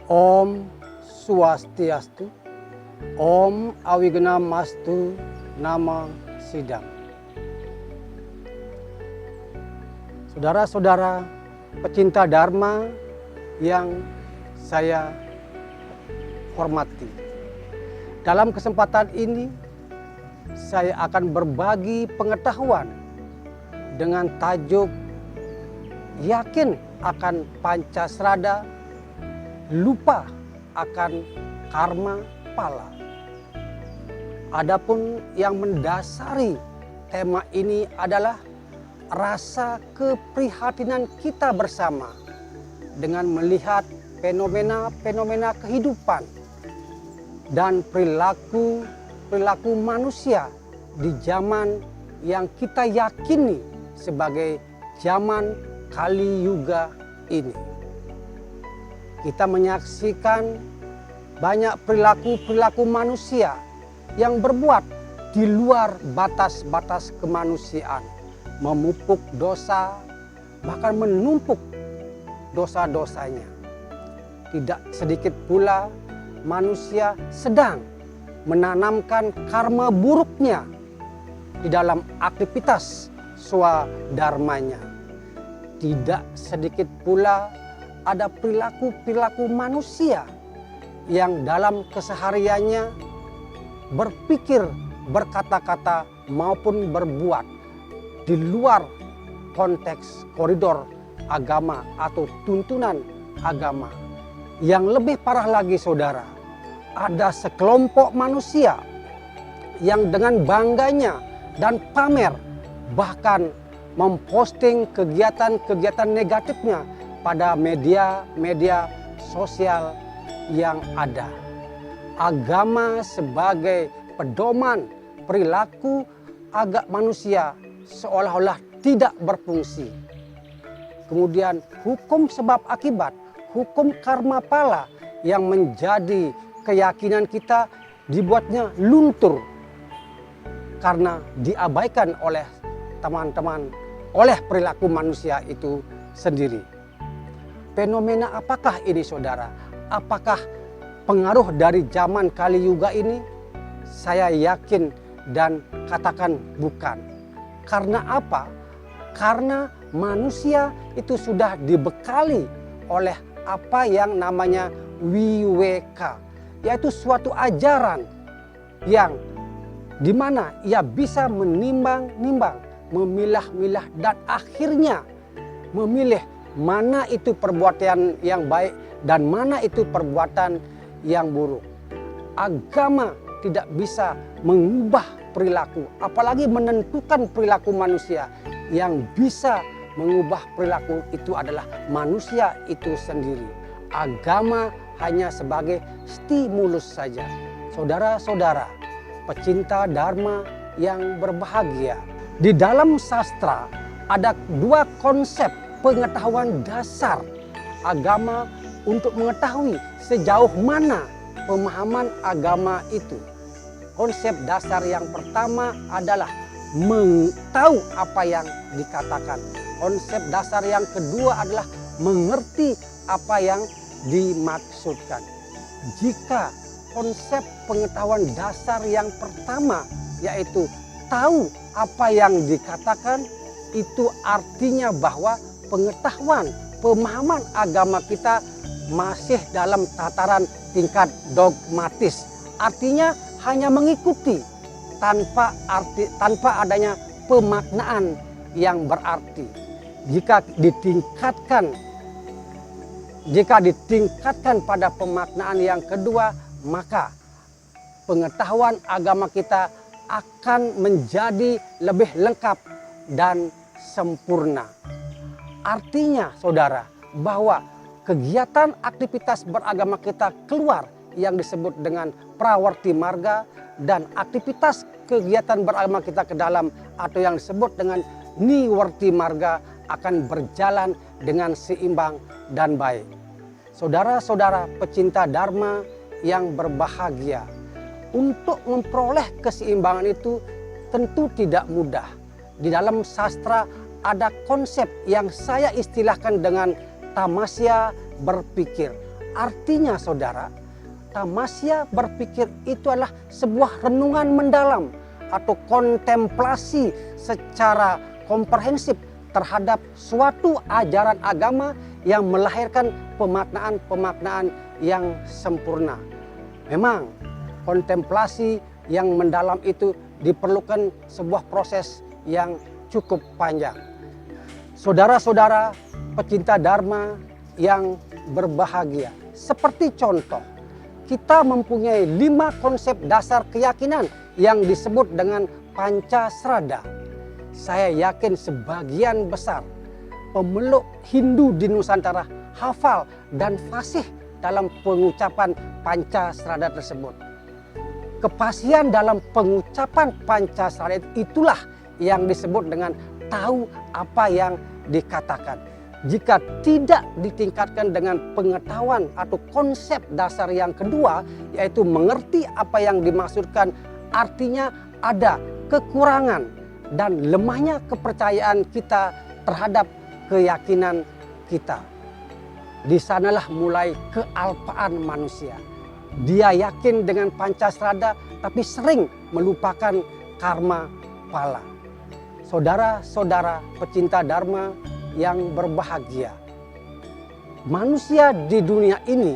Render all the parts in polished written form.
Om Swastiastu, Om Awignamastu Nama Sidam. Saudara-saudara pecinta Dharma yang saya hormati, dalam kesempatan ini saya akan berbagi pengetahuan dengan tajuk Yakin akan Pancasrada, lupa akan karma pala. Adapun yang mendasari tema ini adalah rasa keprihatinan kita bersama dengan melihat fenomena-fenomena kehidupan dan perilaku manusia di zaman yang kita yakini sebagai zaman Kali Yuga ini. Kita menyaksikan banyak perilaku manusia yang berbuat di luar batas-batas kemanusiaan, memupuk dosa, bahkan menumpuk dosa-dosanya. Tidak sedikit pula manusia sedang menanamkan karma buruknya di dalam aktivitas swadharmanya. Tidak sedikit pula ada perilaku manusia yang dalam kesehariannya berpikir, berkata-kata maupun berbuat di luar konteks koridor agama atau tuntunan agama. Yang lebih parah lagi saudara, ada sekelompok manusia yang dengan bangganya dan pamer bahkan memposting kegiatan-kegiatan negatifnya pada media sosial yang ada. Agama sebagai pedoman perilaku agak manusia seolah-olah tidak berfungsi. Kemudian hukum sebab akibat, hukum karma pala yang menjadi keyakinan kita dibuatnya luntur karena diabaikan oleh teman-teman, oleh perilaku manusia itu sendiri. Fenomena apakah ini saudara? Apakah pengaruh dari zaman Kali Yuga ini? Saya yakin dan katakan bukan. Karena apa? Karena manusia itu sudah dibekali oleh apa yang namanya wiweka, yaitu suatu ajaran yang dimana ia bisa menimbang-nimbang, memilah-milah dan akhirnya memilih mana itu perbuatan yang baik dan mana itu perbuatan yang buruk. Agama tidak bisa mengubah perilaku, apalagi menentukan perilaku manusia. Yang bisa mengubah perilaku itu adalah manusia itu sendiri. Agama hanya sebagai stimulus saja. Saudara-saudara, pecinta Dharma yang berbahagia, di dalam sastra ada dua konsep pengetahuan dasar agama untuk mengetahui sejauh mana pemahaman agama itu. Konsep dasar yang pertama adalah mengetahui apa yang dikatakan. Konsep dasar yang kedua adalah mengerti apa yang dimaksudkan. Jika konsep pengetahuan dasar yang pertama yaitu tahu apa yang dikatakan, itu artinya bahwa pengetahuan, pemahaman agama kita masih dalam tataran tingkat dogmatis. Artinya hanya mengikuti tanpa adanya pemaknaan yang berarti. Jika ditingkatkan pada pemaknaan yang kedua, maka pengetahuan agama kita akan menjadi lebih lengkap dan sempurna. Artinya saudara, bahwa kegiatan aktivitas beragama kita keluar yang disebut dengan prawarti marga, dan aktivitas kegiatan beragama kita ke dalam atau yang disebut dengan niwarti marga akan berjalan dengan seimbang dan baik. Saudara-saudara pecinta Dharma yang berbahagia, untuk memperoleh keseimbangan itu tentu tidak mudah. Di dalam sastra ada konsep yang saya istilahkan dengan tamasya berpikir. Artinya saudara, tamasya berpikir itu adalah sebuah renungan mendalam atau kontemplasi secara komprehensif terhadap suatu ajaran agama yang melahirkan pemaknaan-pemaknaan yang sempurna. Memang kontemplasi yang mendalam itu diperlukan sebuah proses yang cukup panjang. Saudara-saudara pecinta Dharma yang berbahagia, seperti contoh, kita mempunyai 5 konsep dasar keyakinan yang disebut dengan Pancasrada. Saya yakin sebagian besar pemeluk Hindu di Nusantara hafal dan fasih dalam pengucapan Pancasrada tersebut. Kepastian dalam pengucapan Pancasrada itulah yang disebut dengan tahu apa yang dikatakan. Jika tidak ditingkatkan dengan pengetahuan atau konsep dasar yang kedua, yaitu mengerti apa yang dimaksudkan, artinya ada kekurangan dan lemahnya kepercayaan kita terhadap keyakinan kita. Di sanalah mulai kealpaan manusia. Dia yakin dengan Pancasrada tapi sering melupakan karma pala. Saudara-saudara pecinta Dharma yang berbahagia, manusia di dunia ini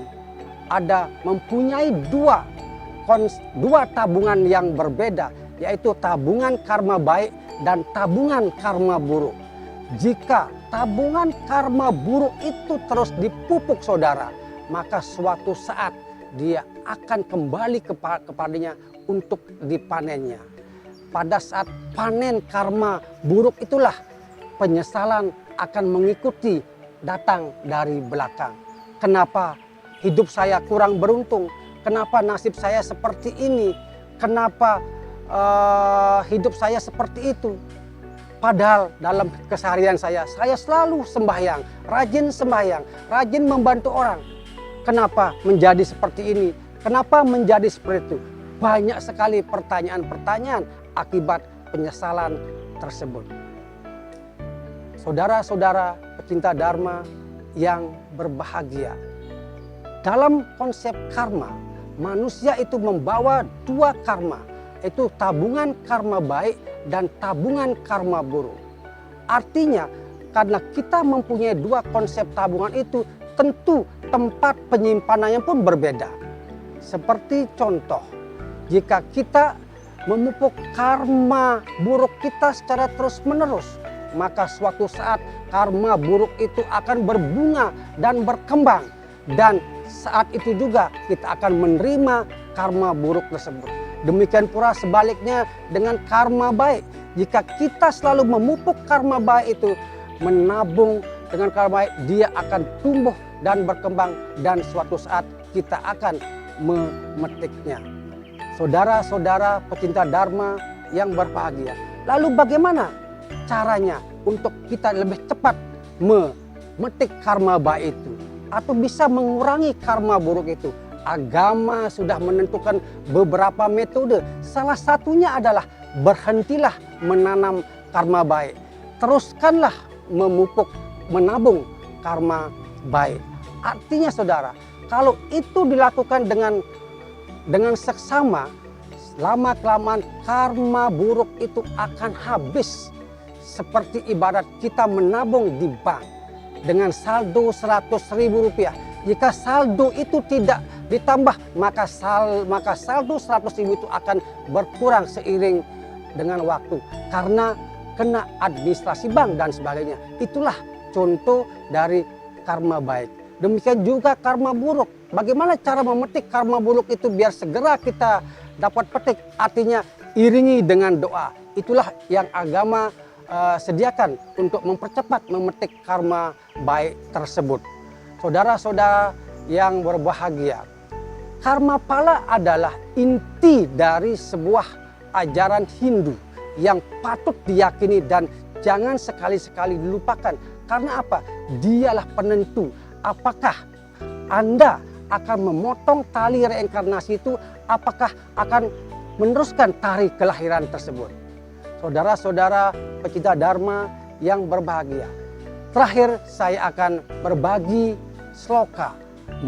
mempunyai dua tabungan yang berbeda, yaitu tabungan karma baik dan tabungan karma buruk. Jika tabungan karma buruk itu terus dipupuk saudara, maka suatu saat dia akan kembali kepadanya untuk dipanennya. Pada saat panen karma buruk itulah penyesalan akan mengikuti datang dari belakang. Kenapa hidup saya kurang beruntung? Kenapa nasib saya seperti ini? Kenapa hidup saya seperti itu? Padahal dalam keseharian saya selalu sembahyang, rajin membantu orang. Kenapa menjadi seperti ini? Kenapa menjadi seperti itu? Banyak sekali pertanyaan-pertanyaan akibat penyesalan tersebut. Saudara-saudara pecinta Dharma yang berbahagia, dalam konsep karma, manusia itu membawa 2 karma, yaitu tabungan karma baik dan tabungan karma buruk. Artinya, karena kita mempunyai 2 konsep tabungan itu, tentu tempat penyimpanannya pun berbeda. Seperti contoh, jika kita memupuk karma buruk kita secara terus-menerus, maka suatu saat karma buruk itu akan berbunga dan berkembang. Dan saat itu juga kita akan menerima karma buruk tersebut. Demikian pula sebaliknya dengan karma baik. Jika kita selalu memupuk karma baik itu, menabung dengan karma baik, dia akan tumbuh dan berkembang dan suatu saat kita akan memetiknya. Saudara-saudara pecinta Dharma yang berbahagia, lalu bagaimana caranya untuk kita lebih cepat memetik karma baik itu atau bisa mengurangi karma buruk itu? Agama sudah menentukan beberapa metode. Salah satunya adalah berhentilah menanam karma baik. Teruskanlah menabung karma baik. Artinya saudara, kalau itu dilakukan dengan seksama, lama-kelamaan karma buruk itu akan habis. Seperti ibarat kita menabung di bank dengan saldo 100.000 rupiah. Jika saldo itu tidak ditambah, maka saldo 100.000 itu akan berkurang seiring dengan waktu. Karena kena administrasi bank dan sebagainya. Itulah contoh dari karma baik. Demikian juga karma buruk. Bagaimana cara memetik karma buruk itu biar segera kita dapat petik? Artinya iringi dengan doa. Itulah yang agama sediakan untuk mempercepat memetik karma baik tersebut. Saudara-saudara yang berbahagia, karma pala adalah inti dari sebuah ajaran Hindu yang patut diyakini dan jangan sekali-sekali dilupakan. Karena apa? Dialah penentu apakah Anda akan memotong tali reinkarnasi itu, apakah akan meneruskan tari kelahiran tersebut. Saudara-saudara pecinta Dharma yang berbahagia, terakhir saya akan berbagi sloka.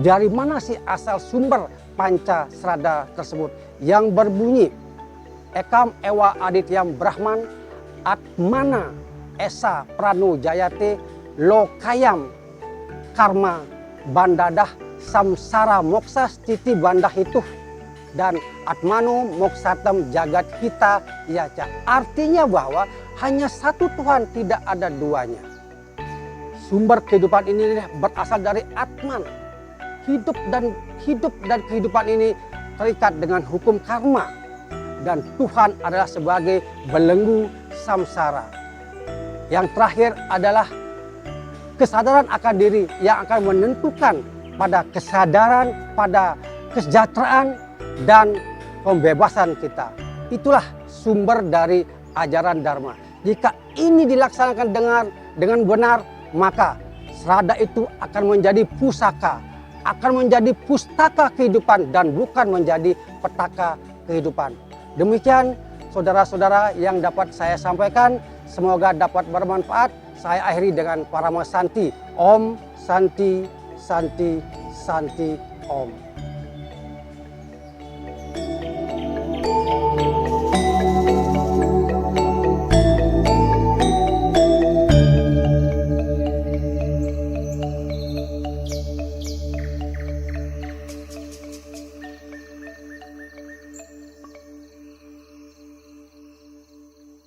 Dari mana sih asal sumber Pancasrada tersebut yang berbunyi, Ekam ewa adityam Brahman atmana esa prano jayate lokayam karma bandadah samsara moksa stiti bandah itu dan atmano moksatam jagat hita yaca. Artinya bahwa hanya satu Tuhan, tidak ada duanya. Sumber kehidupan ini berasal dari Atman. Hidup dan kehidupan ini terikat dengan hukum karma. Dan Tuhan adalah sebagai belenggu samsara. Yang terakhir adalah kesadaran akan diri yang akan menentukan pada kesadaran, pada kesejahteraan dan pembebasan kita. Itulah sumber dari ajaran Dharma. Jika ini dilaksanakan dengan benar, maka serada itu akan menjadi pusaka, akan menjadi pustaka kehidupan dan bukan menjadi petaka kehidupan. Demikian saudara-saudara yang dapat saya sampaikan, semoga dapat bermanfaat. Saya akhiri dengan Parama Santi. Om Santi Santi Santi Om.